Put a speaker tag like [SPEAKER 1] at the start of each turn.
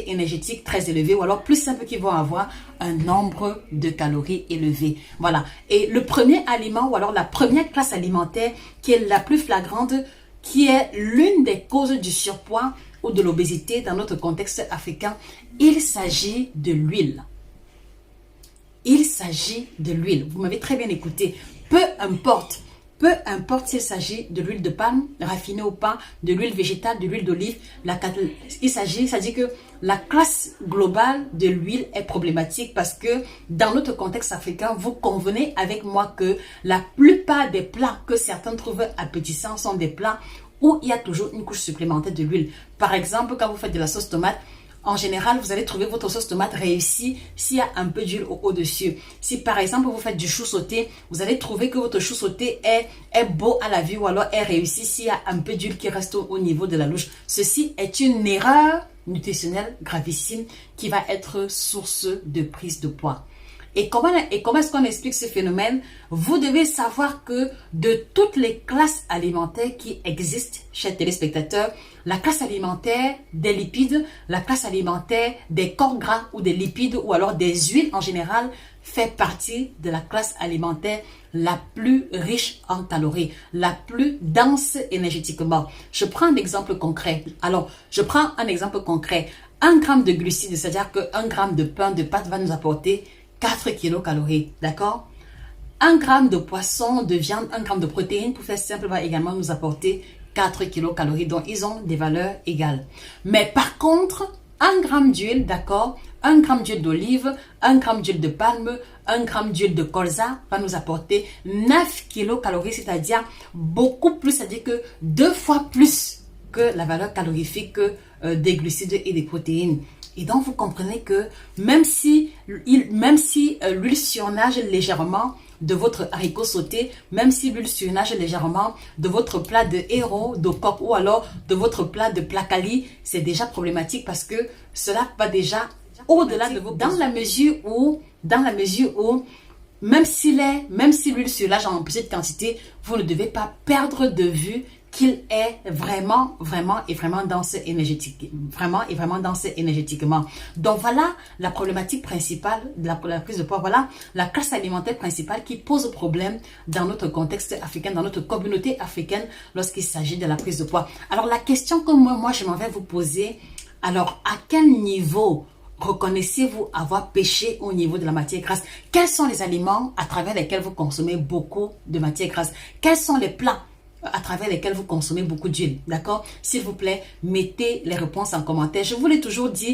[SPEAKER 1] énergétique très élevée, ou alors plus simple, qui vont avoir un nombre de calories élevé. Voilà. Et le premier aliment, ou alors la première classe alimentaire qui est la plus flagrante, qui est l'une des causes du surpoids ou de l'obésité dans notre contexte africain, il s'agit de l'huile. Il s'agit de l'huile. Vous m'avez très bien écouté. Peu importe s'il s'agit de l'huile de palme, raffinée ou pas, de l'huile végétale, de l'huile d'olive, c'est-à-dire que la classe globale de l'huile est problématique parce que dans notre contexte africain, vous convenez avec moi que la plupart des plats que certains trouvent appétissants sont des plats où il y a toujours une couche supplémentaire de l'huile. Par exemple, quand vous faites de la sauce tomate, en général, vous allez trouver votre sauce tomate réussie s'il y a un peu d'huile au-dessus. Si par exemple, vous faites du chou sauté, vous allez trouver que votre chou sauté est beau à la vue ou alors est réussi s'il y a un peu d'huile qui reste au niveau de la louche. Ceci est une erreur nutritionnelle gravissime qui va être source de prise de poids. Et comment est-ce qu'on explique ce phénomène? Vous devez savoir que de toutes les classes alimentaires qui existent, chers téléspectateurs, la classe alimentaire des lipides, la classe alimentaire des corps gras ou des lipides ou alors des huiles en général fait partie de la classe alimentaire la plus riche en calories, la plus dense énergétiquement. Je prends un exemple concret. Alors, je prends un exemple concret. 1 gramme de glucides, c'est-à-dire que 1 gramme de pain, de pâte va nous apporter 4 kilocalories, d'accord? 1 gramme de poisson, de viande, 1 gramme de protéines, pour faire simple, va également nous apporter 4 kilocalories. Donc, ils ont des valeurs égales. Mais par contre, 1 gramme d'huile, d'accord? 1 gramme d'huile d'olive, 1 gramme d'huile de palme, 1 gramme d'huile de colza va nous apporter 9 kilocalories, c'est-à-dire beaucoup plus, c'est-à-dire que 2 fois plus que la valeur calorifique des glucides et des protéines. Et donc, vous comprenez que même si l'huile surnage légèrement de votre haricot sauté, même si l'huile surnage légèrement de votre plat de héros, de coq ou alors de votre plat de placali, c'est déjà problématique parce que cela va déjà au-delà de vos besoins. Dans la mesure où même si l'huile surnage en petite quantité, vous ne devez pas perdre de vue qu'il est vraiment dense énergétiquement. Donc voilà la problématique principale de la prise de poids. Voilà la classe alimentaire principale qui pose problème dans notre contexte africain, dans notre communauté africaine lorsqu'il s'agit de la prise de poids. Alors la question que moi je m'en vais vous poser, alors à quel niveau reconnaissez-vous avoir péché au niveau de la matière grasse? Quels sont les aliments à travers lesquels vous consommez beaucoup de matière grasse? Quels sont les plats à travers lesquels vous consommez beaucoup d'huile, d'accord? S'il vous plaît, mettez les réponses en commentaire. Je vous l'ai toujours dit,